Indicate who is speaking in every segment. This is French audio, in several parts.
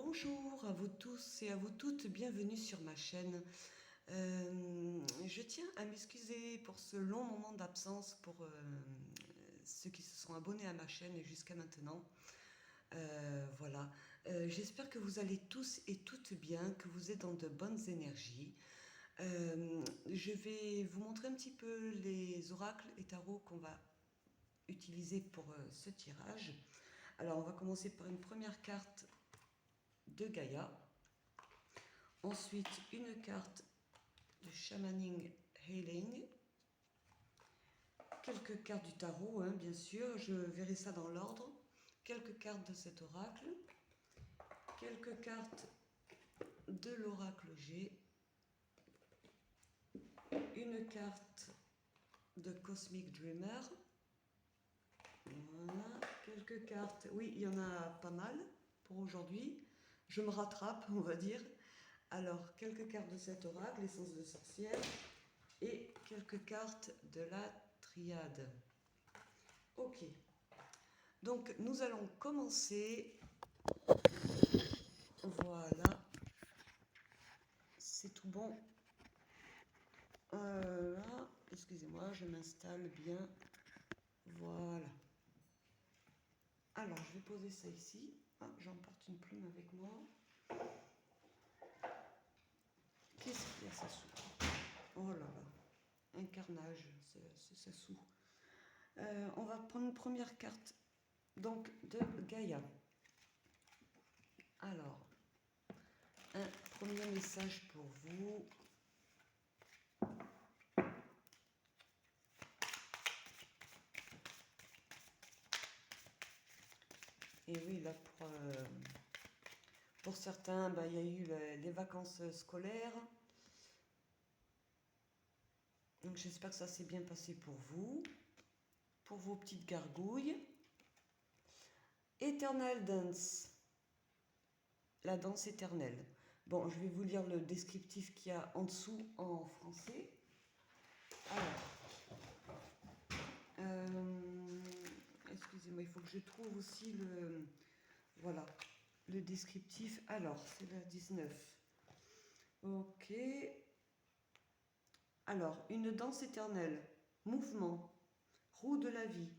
Speaker 1: Bonjour à vous tous et à vous toutes, bienvenue sur ma chaîne. Je tiens à m'excuser pour ce long moment d'absence pour ceux qui se sont abonnés à ma chaîne jusqu'à maintenant. Voilà. J'espère que vous allez tous et toutes bien, que vous êtes dans de bonnes énergies. Je vais vous montrer un petit peu les oracles et tarots qu'on va utiliser pour ce tirage. Alors on va commencer par une première carte de Gaïa. Ensuite, une carte de Shamaning Healing. Quelques cartes du tarot, bien sûr. Je verrai ça dans l'ordre. Quelques cartes de cet oracle. Quelques cartes de l'oracle G. Une carte de Cosmic Dreamer. Voilà. Quelques cartes. Oui, il y en a pas mal pour aujourd'hui. Je me rattrape, on va dire. Alors, quelques cartes de cet oracle, l'essence de sorcière. Et quelques cartes de la triade. Ok, donc nous allons commencer. Voilà, c'est tout bon. Là, excusez-moi, je m'installe bien. Voilà. Alors, je vais poser ça ici. Ah, j'emporte une plume avec moi. Qu'est-ce qu'il y a, ça sous? Oh là là, un carnage, c'est ça sous. On va prendre une première carte, donc de Gaïa. Alors, un premier message pour vous. Et oui, là, pour certains, il y a eu les vacances scolaires. Donc j'espère que ça s'est bien passé pour vous. Pour vos petites gargouilles. Eternal Dance. La danse éternelle. Bon, je vais vous lire le descriptif qu'il y a en dessous en français. Alors, excusez-moi, il faut que je trouve aussi voilà, le descriptif. Alors, c'est la 19. Ok. Alors, une danse éternelle, mouvement, roue de la vie,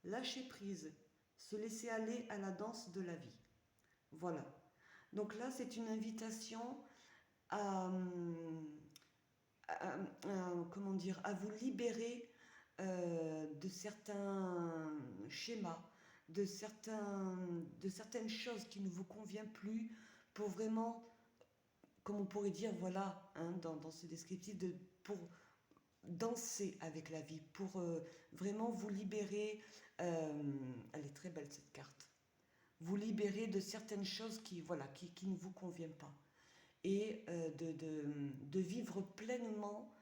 Speaker 1: lâcher prise, se laisser aller à la danse de la vie. Voilà. Donc là, c'est une invitation à, comment dire, à vous libérer de certains schémas, de certaines choses qui ne vous conviennent plus, pour vraiment, comme on pourrait dire, voilà, dans ce descriptif, pour danser avec la vie, pour vraiment vous libérer. Elle est très belle cette carte. Vous libérer de certaines choses voilà, qui ne vous conviennent pas. Et de vivre pleinement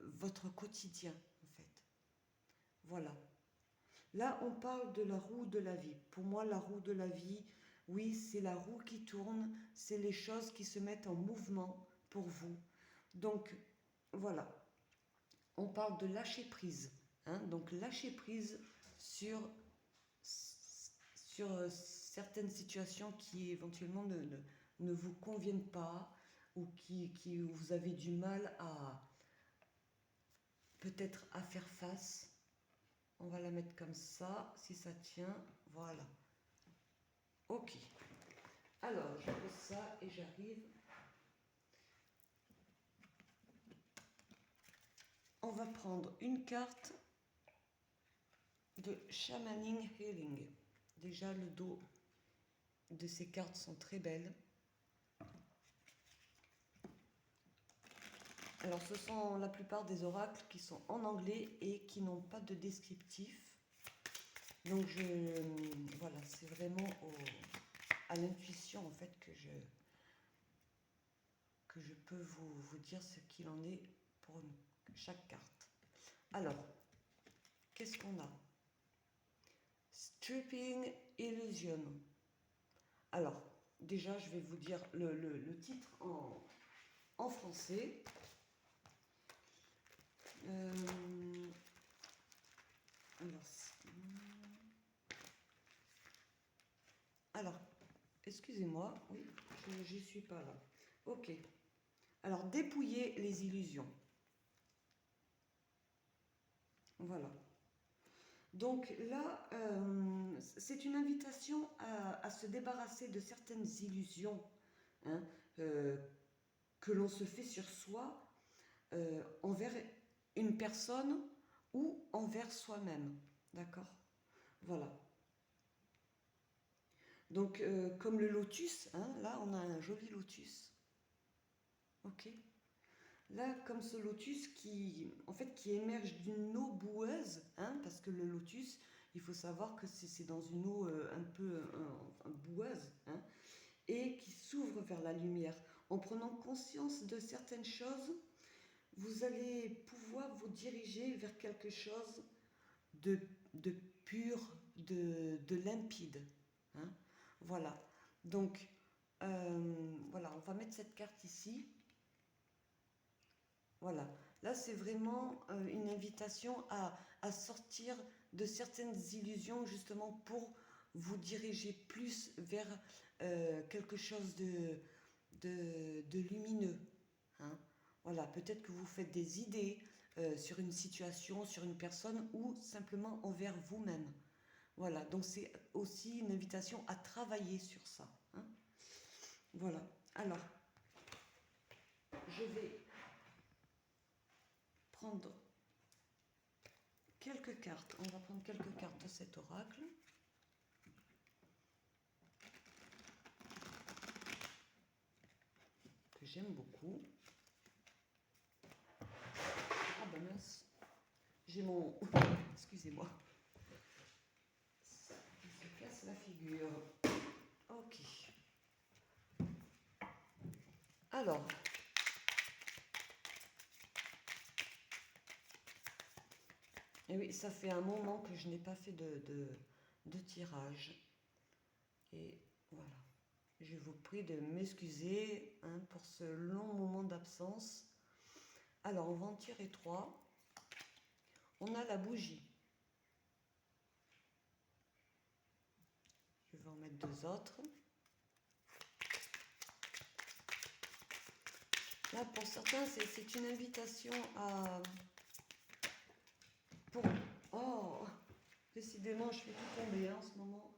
Speaker 1: votre quotidien, en fait. Voilà. Là, on parle de la roue de la vie. Pour moi, la roue de la vie, oui, c'est la roue qui tourne, c'est les choses qui se mettent en mouvement pour vous. Donc, voilà. On parle de lâcher prise. Donc, lâcher prise sur certaines situations qui éventuellement ne vous conviennent pas, ou qui vous avez du mal à peut-être à faire face. On va la mettre comme ça, si ça tient. Voilà. Ok. Alors, je pose ça et j'arrive. On va prendre une carte de Shamaning Healing. Déjà, le dos de ces cartes sont très belles. Alors, ce sont la plupart des oracles qui sont en anglais et qui n'ont pas de descriptif. Donc, voilà, c'est vraiment à l'intuition, en fait, que je peux vous dire ce qu'il en est pour chaque carte. Alors, qu'est-ce qu'on a? Stripping Illusion. Alors, déjà, je vais vous dire le titre en français. Alors, Excusez-moi, oui, j'y suis pas là. Ok. Alors, dépouiller les illusions. Voilà. Donc là, c'est une invitation à se débarrasser de certaines illusions, hein, euh, que l'on se fait sur soi, envers une personne ou envers soi-même. D'accord? Voilà. Donc, comme le lotus, hein, là, on a un joli lotus. Ok? Là, comme ce lotus qui, en fait, qui émerge d'une eau boueuse, hein, parce que le lotus, il faut savoir que c'est dans une eau un peu boueuse, hein, et qui s'ouvre vers la lumière. En prenant conscience de certaines choses, vous allez pouvoir vous diriger vers quelque chose de, de pur, de limpide. Hein. Voilà. Donc, voilà, on va mettre cette carte ici. Voilà. Là, c'est vraiment une invitation à sortir de certaines illusions, justement, pour vous diriger plus vers quelque chose de lumineux. Hein. Voilà, peut-être que vous faites des idées sur une situation, sur une personne ou simplement envers vous-même. Voilà, donc c'est aussi une invitation à travailler sur ça. Hein. Voilà, alors je vais prendre quelques cartes. On va prendre quelques cartes de cet oracle. Que j'aime beaucoup. Ah ben mince, j'ai mon... Excusez-moi. Il se casse la figure. Ok. Alors, et oui, ça fait un moment que je n'ai pas fait de tirage. Et voilà. Je vous prie de m'excuser, hein, pour ce long moment d'absence. Alors, on va en tirer 3. On a la bougie. Je vais en mettre 2 autres. Là, pour certains, c'est une invitation à... Pour... Oh, décidément, je fais tout tomber, hein, en ce moment.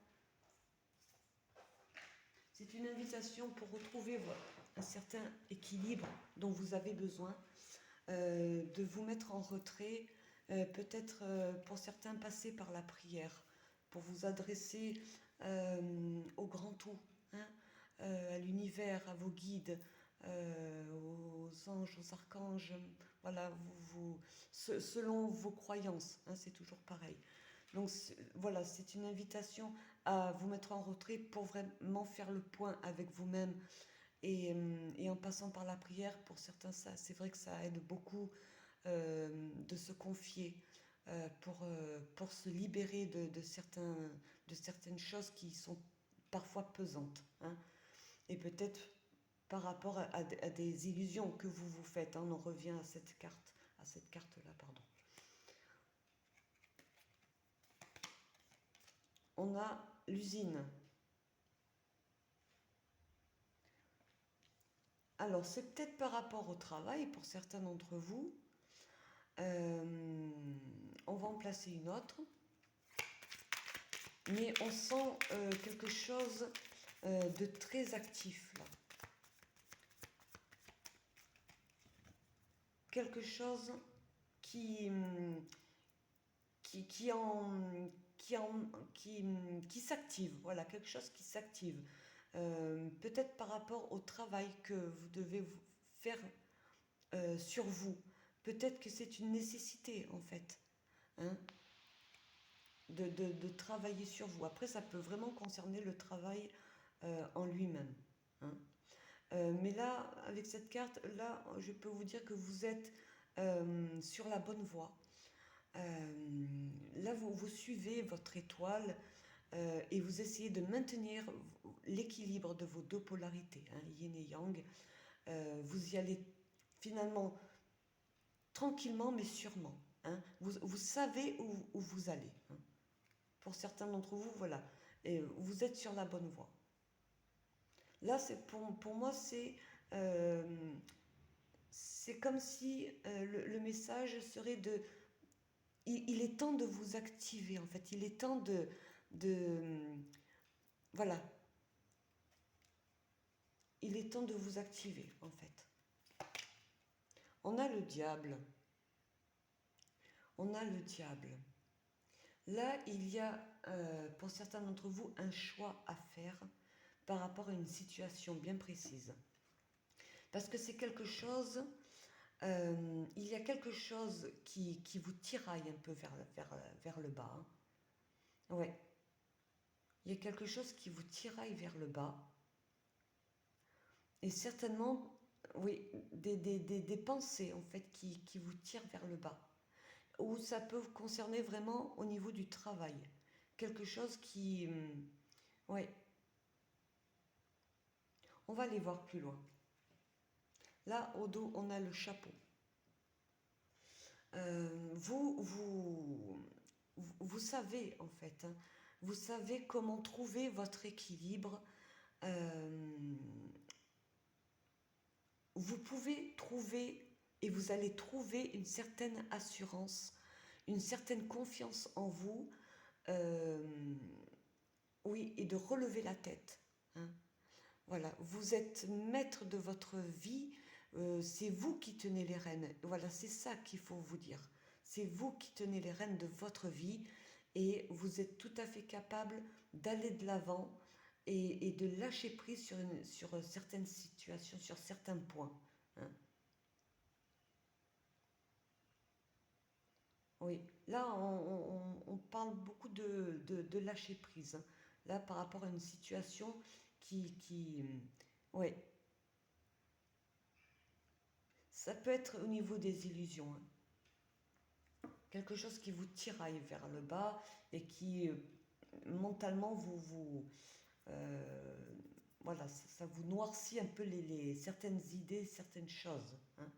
Speaker 1: C'est une invitation pour retrouver un certain équilibre dont vous avez besoin, de vous mettre en retrait, peut-être pour certains passer par la prière, pour vous adresser au grand tout, hein, à l'univers, à vos guides, aux anges, aux archanges, voilà, selon vos croyances, hein, c'est toujours pareil. Donc voilà, c'est une invitation à vous mettre en retrait pour vraiment faire le point avec vous-même. Et en passant par la prière, pour certains, c'est vrai que ça aide beaucoup de se confier, pour se libérer de certaines choses qui sont parfois pesantes. Hein. Et peut-être par rapport à des illusions que vous vous faites. Hein. On en revient à cette carte-là, pardon. On a l'usine. Alors, c'est peut-être par rapport au travail pour certains d'entre vous. On va en placer une autre. Mais on sent quelque chose de très actif là. Quelque chose qui, qui, en, qui s'active. Voilà, quelque chose qui s'active. Peut-être par rapport au travail que vous devez faire sur vous. Peut-être que c'est une nécessité en fait, hein, de travailler sur vous. Après, ça peut vraiment concerner le travail en lui-même. Hein. Mais là, avec cette carte, là, je peux vous dire que vous êtes sur la bonne voie. Là, vous suivez votre étoile et vous essayez de maintenir l'équilibre de vos deux polarités, hein, yin et yang. Vous y allez finalement tranquillement mais sûrement. Hein. Vous savez où vous allez. Hein. Pour certains d'entre vous, voilà. Et vous êtes sur la bonne voie. Là, pour moi, euh, c'est comme si le message serait de... Il est temps de vous activer, en fait. Il est temps voilà. Il est temps de vous activer, en fait. On a le diable. On a le diable. Là, il y a, pour certains d'entre vous, un choix à faire par rapport à une situation bien précise. Parce que c'est quelque chose, il y a quelque chose qui vous tiraille un peu vers le bas. Hein. Ouais, il y a quelque chose qui vous tiraille vers le bas. Et certainement, oui, des pensées en fait qui vous tirent vers le bas. Ou ça peut vous concerner vraiment au niveau du travail. Quelque chose qui... ouais, on va aller voir plus loin. Là, au dos, on a le chapeau. Vous savez, en fait, hein, vous savez comment trouver votre équilibre. Euh, vous pouvez trouver et vous allez trouver une certaine assurance, une certaine confiance en vous, euh, oui, et de relever la tête. Hein. Voilà, vous êtes maître de votre vie, c'est vous qui tenez les rênes. Voilà, c'est ça qu'il faut vous dire. C'est vous qui tenez les rênes de votre vie et vous êtes tout à fait capable d'aller de l'avant et de lâcher prise sur certaines situations, sur certains points. Hein. Oui, là, on parle beaucoup de lâcher prise. Hein. Là, par rapport à une situation ouais, ça peut être au niveau des illusions. Hein. Quelque chose qui vous tiraille vers le bas et qui mentalement euh, voilà, ça vous noircit un peu certaines idées, certaines choses. Hein.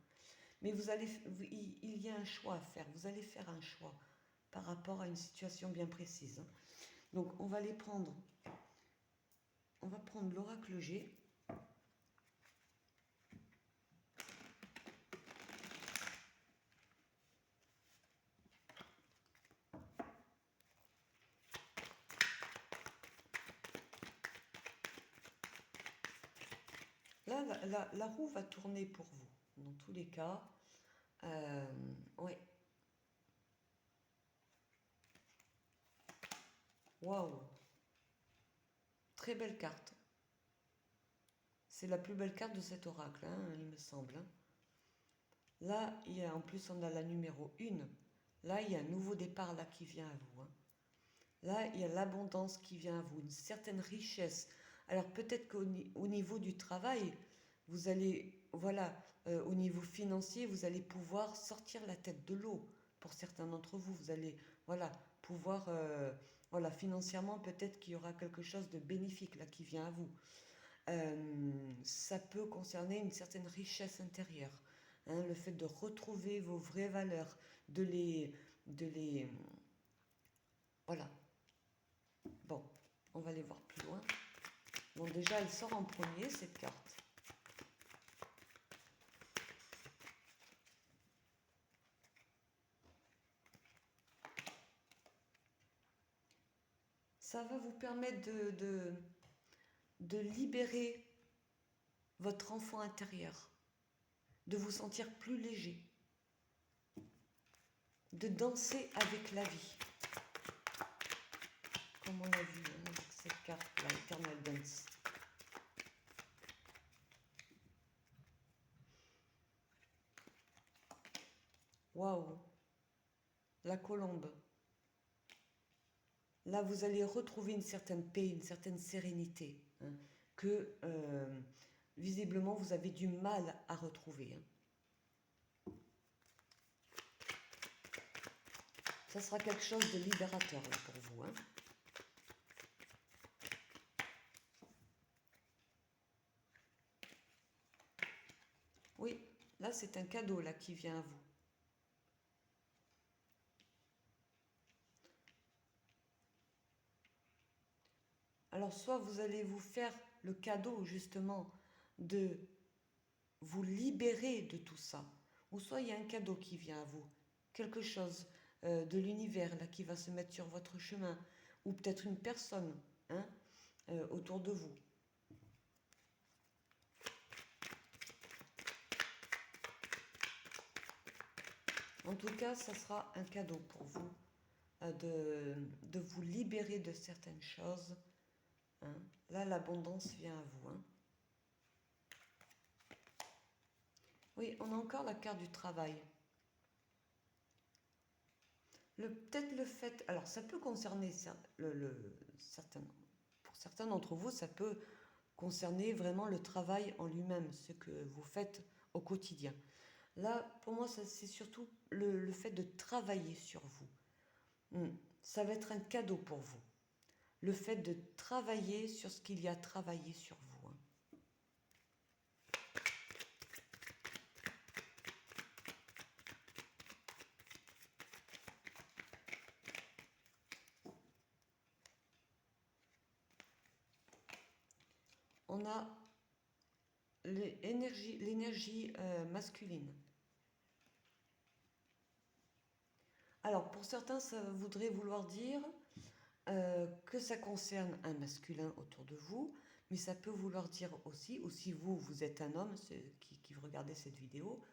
Speaker 1: Mais il y a un choix à faire. Vous allez faire un choix par rapport à une situation bien précise. Hein. Donc on va les prendre. On va prendre l'oracle G. Là, la roue va tourner pour vous, dans tous les cas. Ouais. Waouh. Très belle carte. C'est la plus belle carte de cet oracle, hein, il me semble. Hein. Là, en plus, on a la numéro 1. Là, il y a un nouveau départ là qui vient à vous. Hein. Là, il y a l'abondance qui vient à vous, une certaine richesse. Alors peut-être qu'au niveau du travail, vous allez, voilà, au niveau financier, vous allez pouvoir sortir la tête de l'eau. Pour certains d'entre vous, vous allez, voilà, pouvoir, voilà, financièrement, peut-être qu'il y aura quelque chose de bénéfique là qui vient à vous. Ça peut concerner une certaine richesse intérieure. Hein, le fait de retrouver vos vraies valeurs, de les, voilà. Bon, on va aller voir plus loin. Bon, déjà, elle sort en premier, cette carte. Ça va vous permettre de libérer votre enfant intérieur, de vous sentir plus léger, de danser avec la vie. Comme on a vu hein, avec cette carte-là, Eternal Dance. Waouh, la colombe. Là, vous allez retrouver une certaine paix, une certaine sérénité hein, que visiblement vous avez du mal à retrouver. Hein. Ça sera quelque chose de libérateur là, pour vous. Hein. Oui, là c'est un cadeau là qui vient à vous. Alors soit vous allez vous faire le cadeau justement de vous libérer de tout ça. Ou soit il y a un cadeau qui vient à vous, quelque chose de l'univers là qui va se mettre sur votre chemin, ou peut-être une personne hein, autour de vous. En tout cas, ça sera un cadeau pour vous de vous libérer de certaines choses. Hein. Là, l'abondance vient à vous. Hein. Oui, on a encore la carte du travail. Peut-être le fait, alors ça peut concerner pour certains d'entre vous, ça peut concerner vraiment le travail en lui-même, ce que vous faites au quotidien. Là, pour moi, c'est surtout le fait de travailler sur vous. Ça va être un cadeau pour vous. Le fait de travailler sur ce qu'il y a à travailler sur vous. Hein. On a l'énergie masculine. Alors, pour certains, ça voudrait vouloir dire que ça concerne un masculin autour de vous, mais ça peut vouloir dire aussi, ou si vous êtes un homme qui regardez cette vidéo,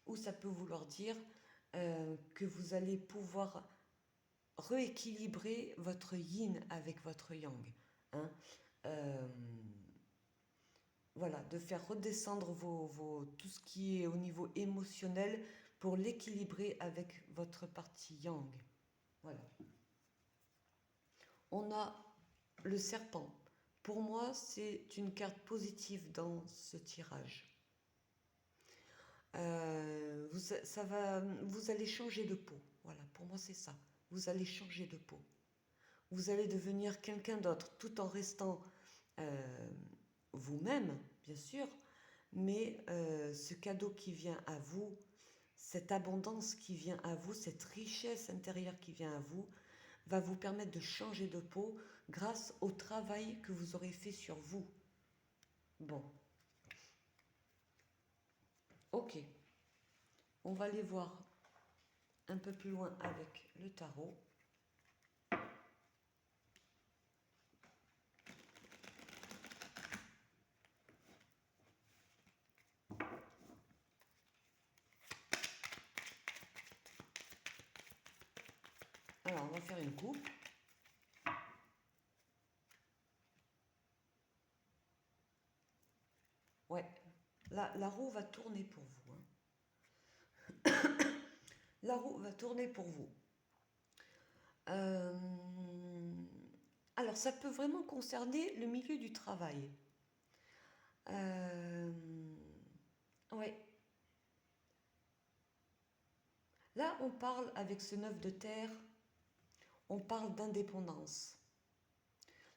Speaker 1: ou ça peut vouloir dire que vous allez pouvoir rééquilibrer votre yin avec votre yang. Hein. Voilà, de faire redescendre tout ce qui est au niveau émotionnel pour l'équilibrer avec votre partie yang. Voilà. On a le serpent. Pour moi, c'est une carte positive dans ce tirage. Vous allez changer de peau. Voilà, pour moi, c'est ça. Vous allez changer de peau. Vous allez devenir quelqu'un d'autre tout en restant vous-même, bien sûr, mais ce cadeau qui vient à vous, cette abondance qui vient à vous, cette richesse intérieure qui vient à vous, va vous permettre de changer de peau grâce au travail que vous aurez fait sur vous. Bon. Ok. On va aller voir un peu plus loin avec le tarot. Alors, on va faire une coupe. Ouais, la roue va tourner pour vous. Hein. La roue va tourner pour vous. Alors, ça peut vraiment concerner le milieu du travail. Ouais. Là, on parle avec ce 9 de terre, on parle d'indépendance.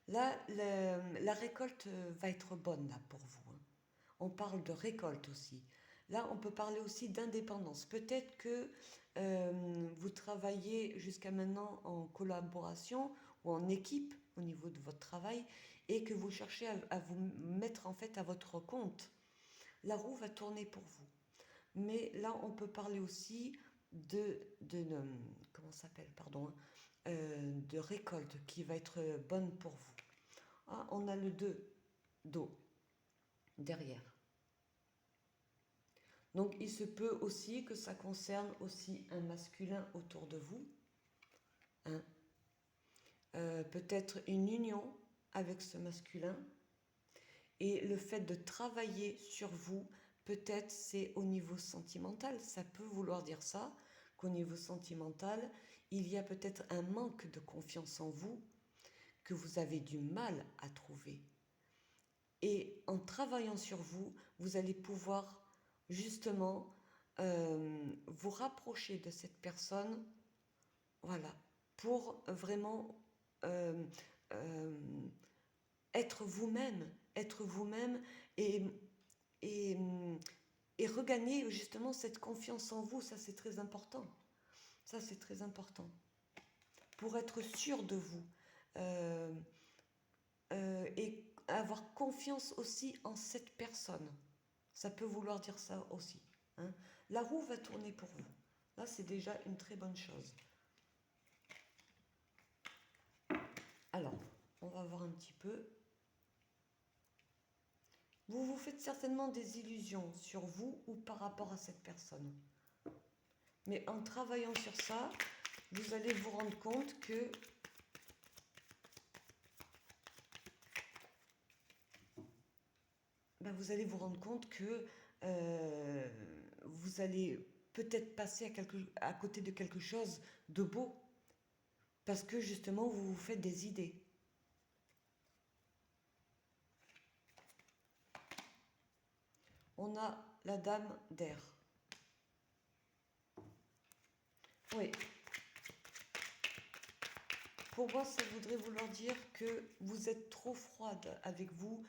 Speaker 1: Là, la récolte va être bonne là pour vous. Hein. On parle de récolte aussi. Là, on peut parler aussi d'indépendance. Peut-être que vous travaillez jusqu'à maintenant en collaboration ou en équipe au niveau de votre travail et que vous cherchez à vous mettre en fait à votre compte. La roue va tourner pour vous. Mais là, on peut parler aussi comment ça s'appelle, pardon, de récolte qui va être bonne pour vous. Ah, on a le 2 d'eau derrière. Donc il se peut aussi que ça concerne aussi un masculin autour de vous. Hein. Peut-être une union avec ce masculin. Et le fait de travailler sur vous, peut-être c'est au niveau sentimental. Ça peut vouloir dire ça, qu'au niveau sentimental, il y a peut-être un manque de confiance en vous que vous avez du mal à trouver. Et en travaillant sur vous, vous allez pouvoir justement vous rapprocher de cette personne, voilà, pour vraiment être vous-même et, et, et regagner justement cette confiance en vous. Ça, c'est très important. Ça, c'est très important. Pour être sûr de vous. Et avoir confiance aussi en cette personne. Ça peut vouloir dire ça aussi, hein. La roue va tourner pour vous. Là, c'est déjà une très bonne chose. Alors, on va voir un petit peu. Vous vous faites certainement des illusions sur vous ou par rapport à cette personne. Mais en travaillant sur ça, vous allez vous rendre compte que vous allez vous rendre compte que vous allez peut-être passer à côté de quelque chose de beau parce que justement vous vous faites des idées. On a la dame d'air. Oui. Pour moi, ça voudrait vouloir dire que vous êtes trop froide avec vous.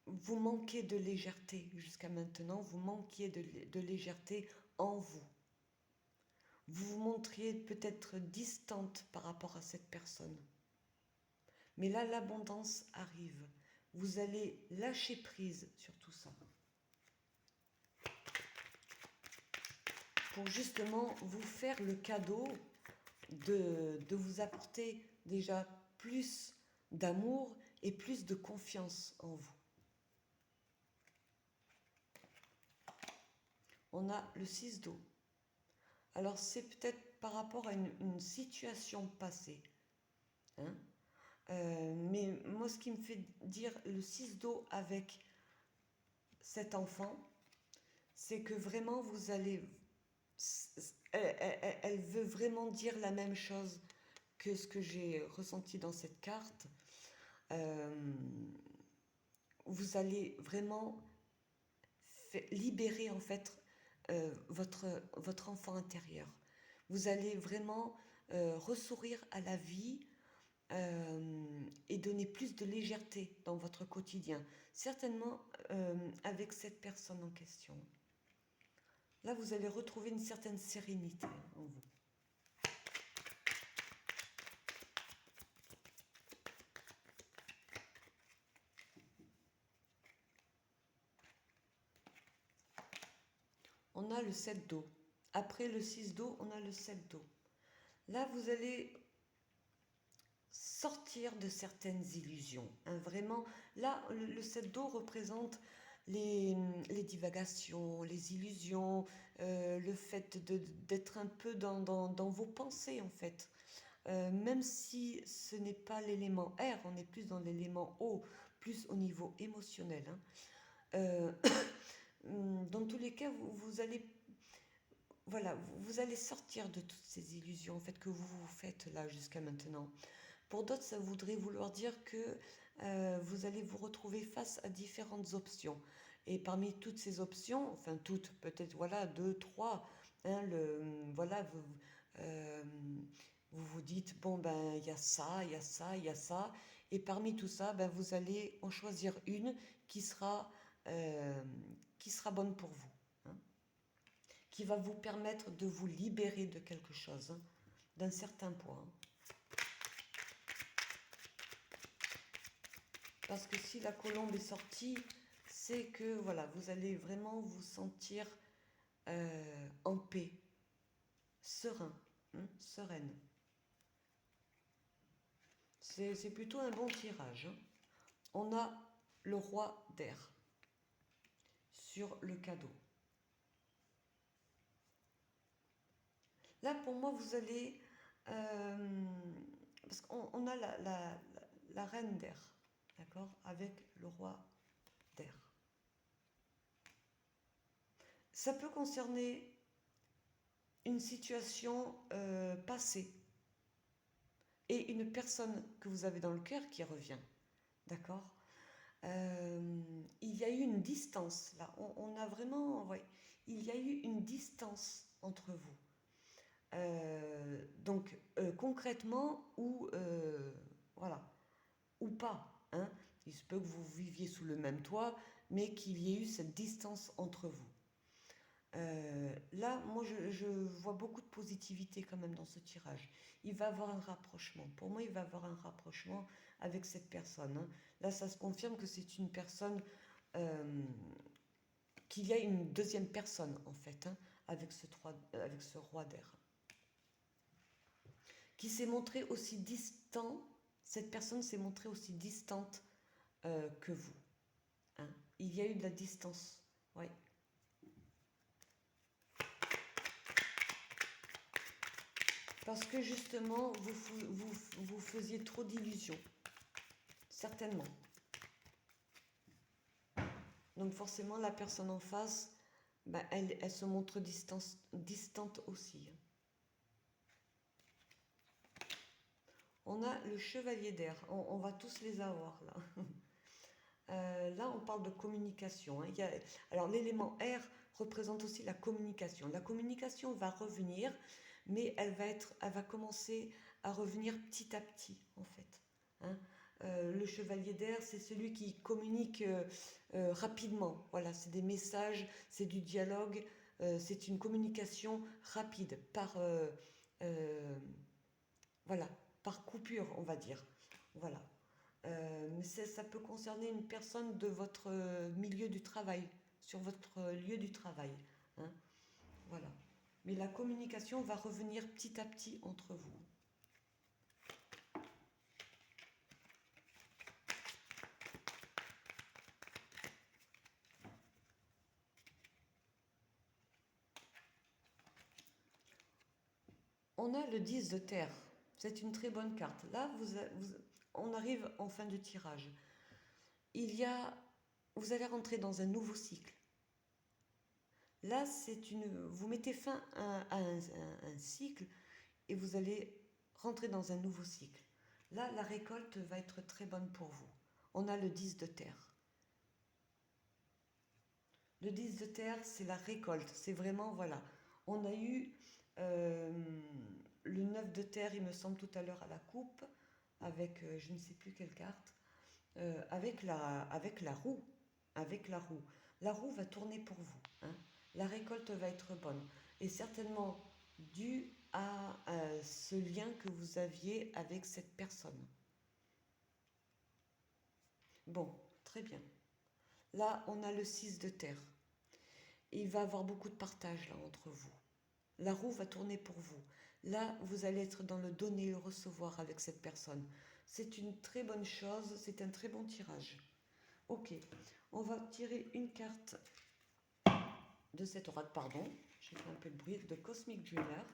Speaker 1: Vous manquez de légèreté jusqu'à maintenant. Vous manquiez de légèreté en vous. Vous vous montriez peut-être distante par rapport à cette personne. Mais là, l'abondance arrive. Vous allez lâcher prise sur tout ça. Pour justement vous faire le cadeau de vous apporter déjà plus d'amour et plus de confiance en vous. On a le 6 d'eau. Alors c'est peut-être par rapport à une situation passée. Hein, mais moi, ce qui me fait dire le 6 d'eau avec cet enfant, c'est que vraiment vous allez... Elle veut vraiment dire la même chose que ce que j'ai ressenti dans cette carte. Vous allez vraiment libérer en fait votre enfant intérieur. Vous allez vraiment ressourire à la vie et donner plus de légèreté dans votre quotidien. Certainement avec cette personne en question. Là, vous allez retrouver une certaine sérénité en vous. On a le 7 d'eau. Après le 6 d'eau, on a le 7 d'eau. Là, vous allez sortir de certaines illusions. Hein, vraiment, là, le 7 d'eau représente les divagations, les illusions, le fait d'être un peu dans vos pensées, en fait. Même si ce n'est pas l'élément R, on est plus dans l'élément eau, plus au niveau émotionnel. Hein. Dans tous les cas, vous allez... Voilà, vous allez sortir de toutes ces illusions en fait, que vous vous faites là jusqu'à maintenant. Pour d'autres, ça voudrait vouloir dire que vous allez vous retrouver face à différentes options. Et parmi toutes ces options, enfin toutes, peut-être voilà, deux, trois, hein, voilà, vous vous dites, bon ben il y a ça, il y a ça, il y a ça. Et parmi tout ça, ben, vous allez en choisir une euh, qui sera bonne pour vous. Hein, qui va vous permettre de vous libérer de quelque chose, hein, d'un certain point. Parce que si la colombe est sortie, c'est que voilà, vous allez vraiment vous sentir en paix, serein, hein, sereine. C'est plutôt un bon tirage. Hein. On a le roi d'air sur le cadeau. Là, pour moi, vous allez... parce qu'on a la reine d'air, d'accord, avec le roi d'air. Ça peut concerner une situation passée et une personne que vous avez dans le cœur qui revient, d'accord. Il y a eu une distance, là, on a vraiment... Ouais, il y a eu une distance entre vous. Donc, concrètement, ou... voilà, ou pas, hein. Il se peut que vous viviez sous le même toit, mais qu'il y ait eu cette distance entre vous. Là, moi, je vois beaucoup de positivité quand même dans ce tirage. Il va avoir un rapprochement. Pour moi, il va avoir un rapprochement avec cette personne, hein. Là, ça se confirme que c'est une personne, euh, qu'il y a une deuxième personne, en fait, hein, avec ce roi d'air, qui s'est montré aussi distant. Cette personne s'est montrée aussi distante que vous, hein. Il y a eu de la distance. Oui. Parce que justement, vous faisiez trop d'illusions. Certainement. Donc forcément, la personne en face, bah, elle se montre distante aussi. On a le chevalier d'air. On va tous les avoir là. Là, on parle de communication, hein. Alors, l'élément R représente aussi la communication. La communication va revenir, mais elle va commencer à revenir petit à petit, en fait, hein. Le chevalier d'air, c'est celui qui communique rapidement. Voilà, c'est des messages, c'est du dialogue, c'est une communication rapide, euh, voilà, par coupure, on va dire. Voilà. Mais ça peut concerner une personne de votre milieu du travail, sur votre lieu du travail, hein. Voilà. Mais la communication va revenir petit à petit entre vous. On a le 10 de terre. C'est une très bonne carte. Là, on arrive en fin de tirage. Il y a, vous allez rentrer dans un nouveau cycle. Là, vous mettez fin à un cycle et vous allez rentrer dans un nouveau cycle. Là, la récolte va être très bonne pour vous. On a le 10 de terre. Le 10 de terre, c'est la récolte. C'est vraiment, voilà. On a eu euh, le 9 de terre, il me semble, tout à l'heure à la coupe, avec je ne sais plus quelle carte, avec la roue. Avec la roue. La roue va tourner pour vous, hein. La récolte va être bonne. Et certainement due à ce lien que vous aviez avec cette personne. Bon, très bien. Là, on a le 6 de terre. Il va y avoir beaucoup de partage là entre vous. La roue va tourner pour vous. Là, vous allez être dans le donner et le recevoir avec cette personne. C'est une très bonne chose, c'est un très bon tirage. Ok, on va tirer une carte de cette oracle, pardon, j'ai fait un peu de bruit, de Cosmic Dreamer.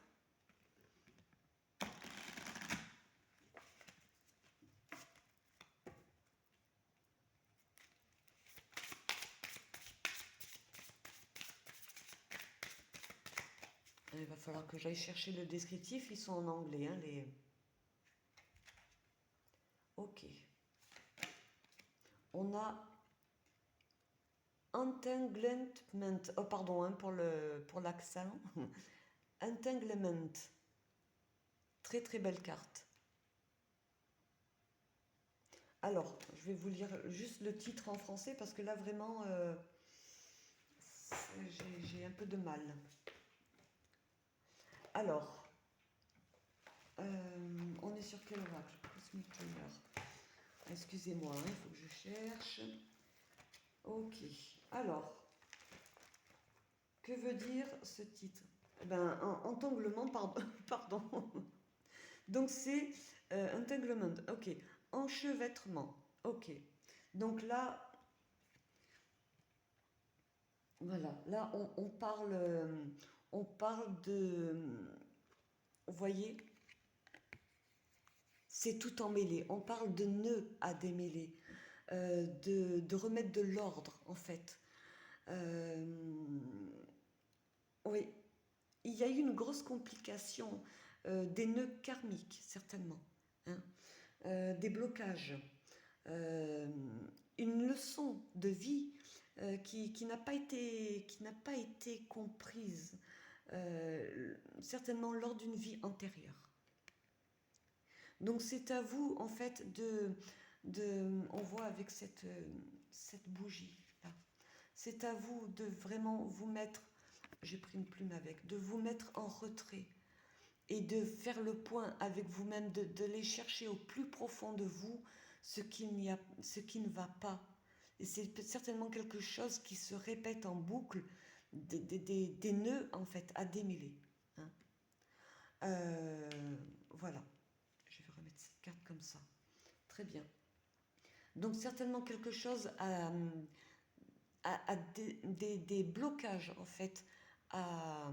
Speaker 1: Il va falloir que j'aille chercher le descriptif, ils sont en anglais, hein, les... Ok. On a Entanglement. Oh, pardon, hein, pour l'accent. Entanglement. Très très belle carte. Alors, je vais vous lire juste le titre en français parce que là vraiment, j'ai un peu de mal. Alors, on est sur quel oracle? Cosmic Dreamer. Excusez-moi, il faut que je cherche. Ok. Alors, que veut dire ce titre? Ben, entanglement, pardon. Pardon. Donc c'est entanglement. Ok. Enchevêtrement. Ok. Donc là, voilà. Là, on parle de, vous voyez, c'est tout emmêlé. On parle de nœuds à démêler, de remettre de l'ordre, en fait. Euh, oui, il y a eu une grosse complication, des nœuds karmiques, certainement, hein, des blocages, euh, une leçon de vie qui n'a pas été comprise, certainement lors d'une vie antérieure. Donc c'est à vous, en fait, on voit avec cette bougie là, c'est à vous de vraiment vous mettre j'ai pris une plume avec, de vous mettre en retrait et de faire le point avec vous-même, de les chercher au plus profond de vous ce qui ne va pas. Et c'est certainement quelque chose qui se répète en boucle, des nœuds en fait à démêler. Hein. Voilà, je vais remettre cette carte comme ça. Très bien. Donc certainement quelque chose à des blocages en fait à,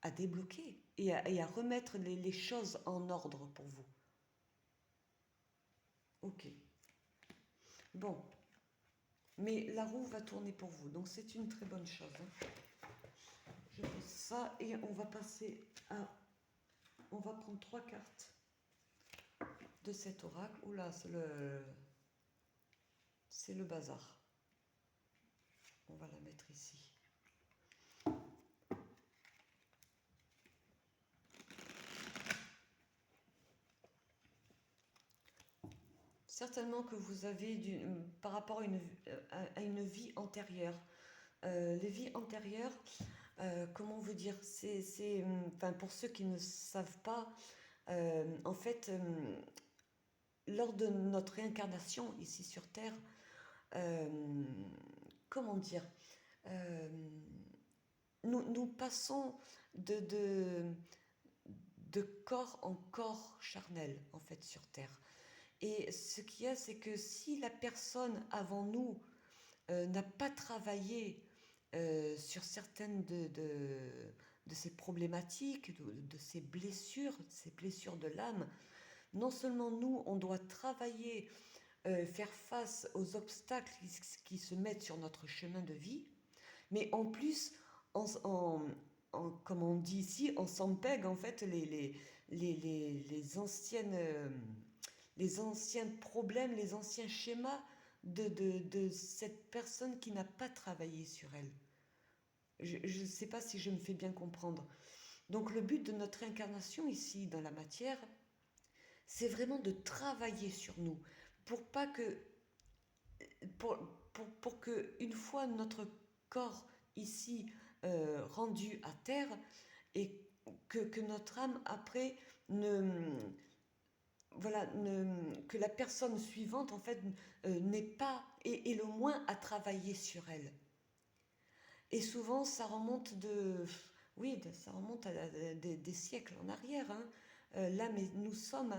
Speaker 1: à débloquer et à remettre les choses en ordre pour vous. Ok. Bon. Mais la roue va tourner pour vous, donc c'est une très bonne chose. Hein. Je fais ça et on va passer à... On va prendre 3 cartes de cet oracle. Oula, c'est le bazar. On va la mettre ici. Certainement que vous avez, par rapport à une vie antérieure, les vies antérieures, comment vous dire, enfin, pour ceux qui ne savent pas, en fait, lors de notre réincarnation ici sur Terre, euh, comment dire, euh, nous passons de corps en corps charnel, en fait, sur Terre. Et ce qu'il y a, c'est que si la personne avant nous n'a pas travaillé sur certaines de ces problématiques, de ces blessures de l'âme, non seulement nous, on doit travailler, faire face aux obstacles qui se mettent sur notre chemin de vie, mais en plus, comme on dit ici, on s'empègue en fait les anciennes, les anciens problèmes, les anciens schémas de cette personne qui n'a pas travaillé sur elle. Je ne sais pas si je me fais bien comprendre. Donc le but de notre incarnation ici dans la matière, c'est vraiment de travailler sur nous pour pas que pour que une fois notre corps ici rendu à terre et que notre âme après ne voilà que la personne suivante en fait n'ait pas et le moins à travailler sur elle. Et souvent ça remonte ça remonte à des siècles en arrière. Hein. Là, mais nous sommes,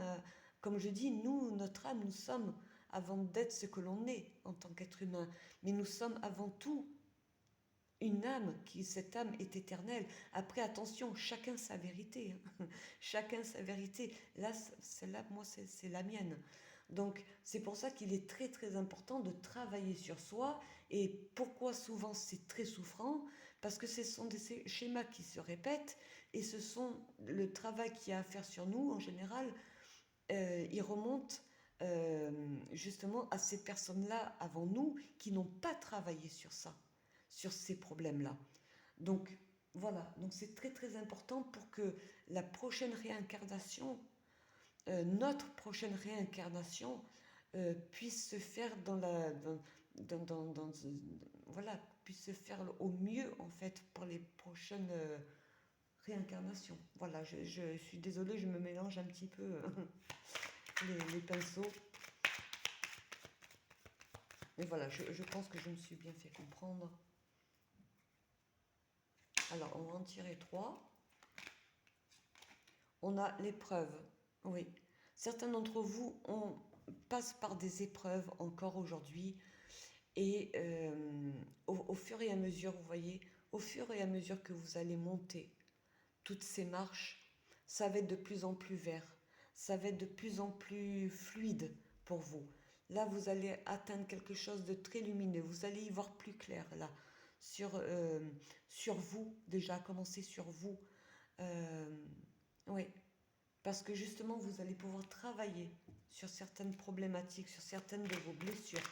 Speaker 1: comme je dis, nous, notre âme, nous sommes avant d'être ce que l'on est en tant qu'être humain. Mais nous sommes avant tout une âme, cette âme est éternelle. Après, attention, chacun sa vérité. Hein. Chacun sa vérité. Là, celle-là, moi, c'est la mienne. Donc, c'est pour ça qu'il est très, très important de travailler sur soi. Et pourquoi souvent c'est très souffrant? Parce que ce sont des schémas qui se répètent et ce sont le travail qu'il y a à faire sur nous, en général, il remonte justement à ces personnes-là avant nous qui n'ont pas travaillé sur ça, sur ces problèmes-là. Donc voilà, donc c'est très très important pour que la prochaine réincarnation, notre prochaine réincarnation, puisse se faire voilà, puisse se faire au mieux en fait pour les prochaines réincarnations. Voilà, je suis désolée, je me mélange un petit peu les pinceaux. Mais voilà, je pense que je me suis bien fait comprendre. Alors, on va en tirer 3. On a l'épreuve. Oui. Certains d'entre vous passent par des épreuves encore aujourd'hui. Et au fur et à mesure, vous voyez, au fur et à mesure que vous allez monter toutes ces marches, ça va être de plus en plus vert. Ça va être de plus en plus fluide pour vous. Là, vous allez atteindre quelque chose de très lumineux. Vous allez y voir plus clair, là, sur vous, déjà, commencer sur vous. Oui, parce que justement, vous allez pouvoir travailler sur certaines problématiques, sur certaines de vos blessures.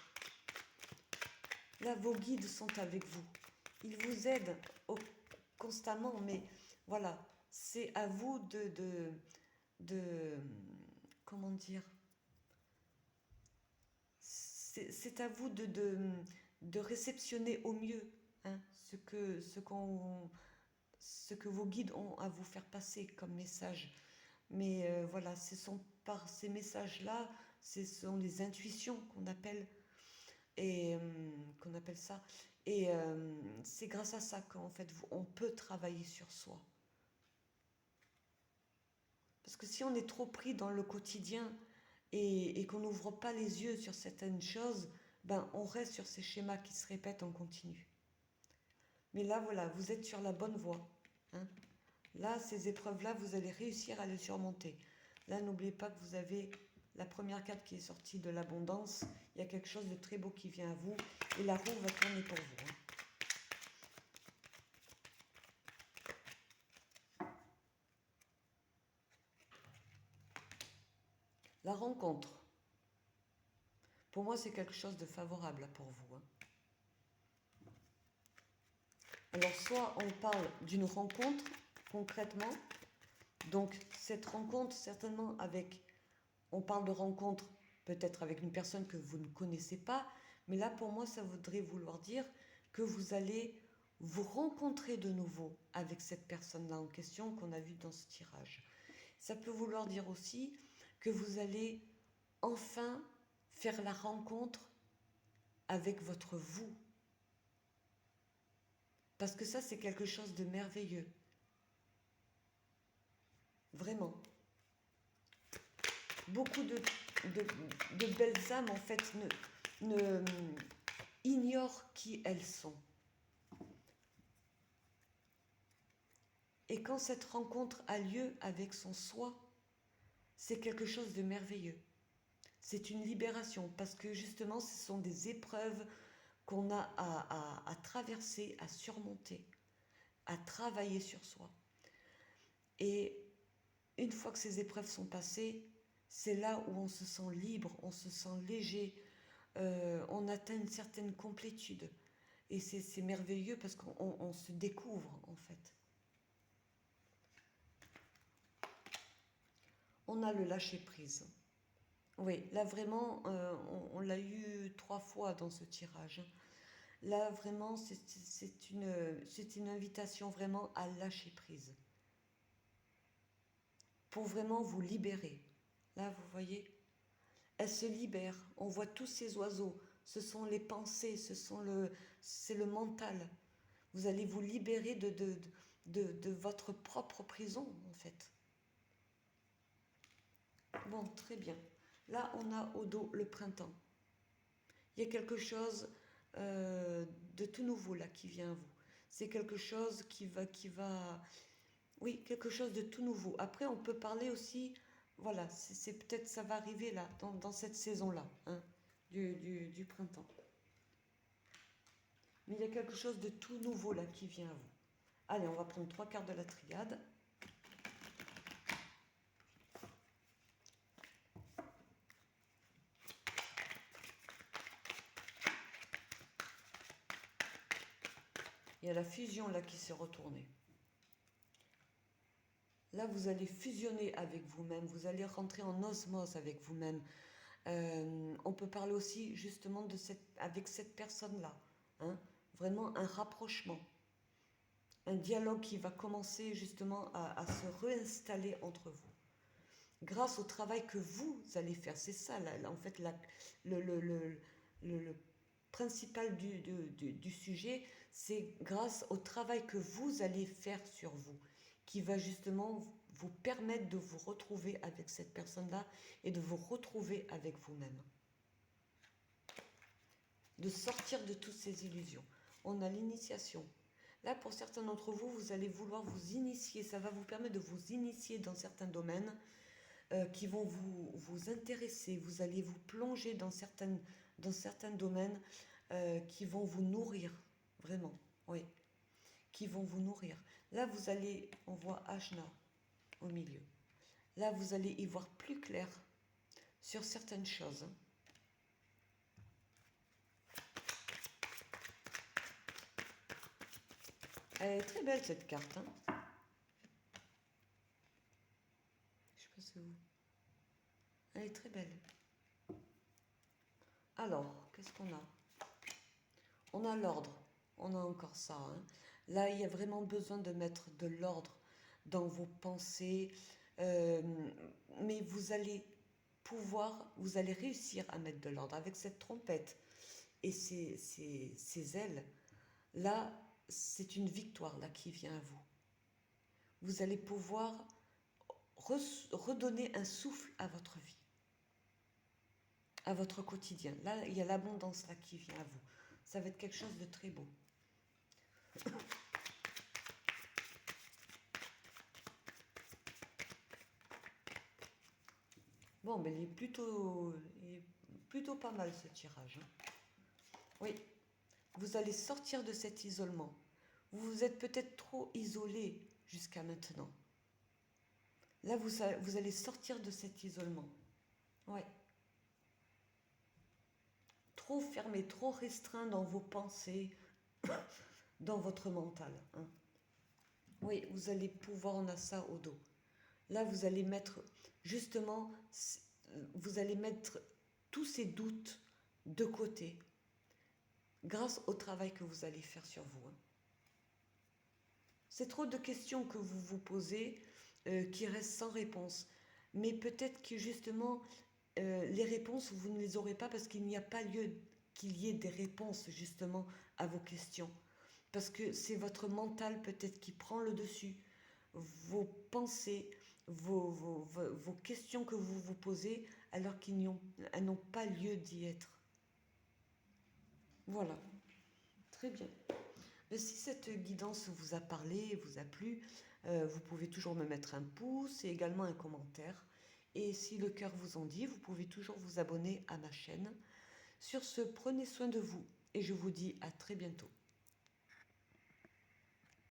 Speaker 1: Là, vos guides sont avec vous. Ils vous aident constamment, mais voilà, c'est à vous comment dire, c'est à vous de réceptionner au mieux hein, ce que vos guides ont à vous faire passer comme message. Mais voilà, ce sont par ces messages-là, ce sont des intuitions et qu'on appelle ça. Et c'est grâce à ça qu'en fait, on peut travailler sur soi. Parce que si on est trop pris dans le quotidien et qu'on n'ouvre pas les yeux sur certaines choses, ben on reste sur ces schémas qui se répètent en continu. Mais là, voilà, vous êtes sur la bonne voie, hein. Là, ces épreuves-là, vous allez réussir à les surmonter. Là, n'oubliez pas que vous avez la première carte qui est sortie de l'abondance. Il y a quelque chose de très beau qui vient à vous et la roue va tourner pour vous, hein. La rencontre. Pour moi, c'est quelque chose de favorable pour vous, hein. Alors, soit on parle d'une rencontre, concrètement. Donc, cette rencontre, certainement on parle de rencontre peut-être avec une personne que vous ne connaissez pas, mais là, pour moi, ça voudrait vouloir dire que vous allez vous rencontrer de nouveau avec cette personne-là en question qu'on a vue dans ce tirage. Ça peut vouloir dire aussi que vous allez enfin faire la rencontre avec votre vous. Parce que ça, c'est quelque chose de merveilleux. Vraiment. Beaucoup de belles âmes, en fait, ignorent qui elles sont. Et quand cette rencontre a lieu avec son soi, c'est quelque chose de merveilleux. C'est une libération parce que justement, ce sont des épreuves qu'on a à traverser, à surmonter, à travailler sur soi. Et une fois que ces épreuves sont passées, c'est là où on se sent libre, on se sent léger, on atteint une certaine complétude. Et c'est merveilleux parce qu'on se découvre en fait. On a le lâcher-prise. Oui, là vraiment, on l'a eu 3 fois dans ce tirage. Là vraiment, c'est une invitation vraiment à lâcher prise. Pour vraiment vous libérer. Là, vous voyez, elle se libère. On voit tous ces oiseaux. Ce sont les pensées, c'est le mental. Vous allez vous libérer de votre propre prison, en fait. Bon, très bien. Là, on a au dos le printemps. Il y a quelque chose de tout nouveau là qui vient à vous. C'est quelque chose oui, quelque chose de tout nouveau. Après, on peut parler aussi, voilà, c'est peut-être ça va arriver là, dans cette saison-là, hein, du printemps. Mais il y a quelque chose de tout nouveau là qui vient à vous. Allez, on va prendre 3 cartes de la triade. Il y a la fusion là qui s'est retournée. Là, vous allez fusionner avec vous-même, vous allez rentrer en osmose avec vous-même. On peut parler aussi justement avec cette personne-là, hein, vraiment un rapprochement, un dialogue qui va commencer justement à se réinstaller entre vous. Grâce au travail que vous allez faire, c'est ça, là, en fait, le principal du sujet, c'est grâce au travail que vous allez faire sur vous, qui va justement vous permettre de vous retrouver avec cette personne-là et de vous retrouver avec vous-même. De sortir de toutes ces illusions. On a l'initiation. Là, pour certains d'entre vous, vous allez vouloir vous initier. Ça va vous permettre de vous initier dans certains domaines qui vont vous intéresser. Vous allez vous plonger dans certains domaines qui vont vous nourrir, vraiment, oui, qui vont vous nourrir. Là, on voit Ajna au milieu. Là, vous allez y voir plus clair sur certaines choses. Elle est très belle cette carte, hein. Je sais pas si vous... Elle est très belle. Alors, qu'est-ce qu'on a? On a l'ordre. On a encore ça, hein. Là, il y a vraiment besoin de mettre de l'ordre dans vos pensées, euh, mais vous allez réussir à mettre de l'ordre avec cette trompette et ces ailes. Là, c'est une victoire là qui vient à vous. Vous allez pouvoir redonner un souffle à votre vie, à votre quotidien. Là, il y a l'abondance là qui vient à vous. Ça va être quelque chose de très beau. Bon, mais il est plutôt pas mal ce tirage, hein. Oui, vous allez sortir de cet isolement. Vous vous êtes peut-être trop isolé jusqu'à maintenant. Là, vous allez sortir de cet isolement. Ouais. Trop fermé, trop restreint dans vos pensées, dans votre mental, hein. Oui, vous allez pouvoir, on a ça au dos. Là, vous allez mettre, justement, vous allez mettre tous ces doutes de côté grâce au travail que vous allez faire sur vous, hein. C'est trop de questions que vous vous posez qui restent sans réponse. Mais peut-être que justement, les réponses, vous ne les aurez pas parce qu'il n'y a pas lieu qu'il y ait des réponses justement à vos questions. Parce que c'est votre mental peut-être qui prend le dessus. Vos pensées, vos questions que vous vous posez alors qu'elles n'ont pas lieu d'y être. Voilà, très bien. Mais si cette guidance vous a parlé, vous a plu, vous pouvez toujours me mettre un pouce et également un commentaire. Et si le cœur vous en dit, vous pouvez toujours vous abonner à ma chaîne. Sur ce, prenez soin de vous et je vous dis à très bientôt.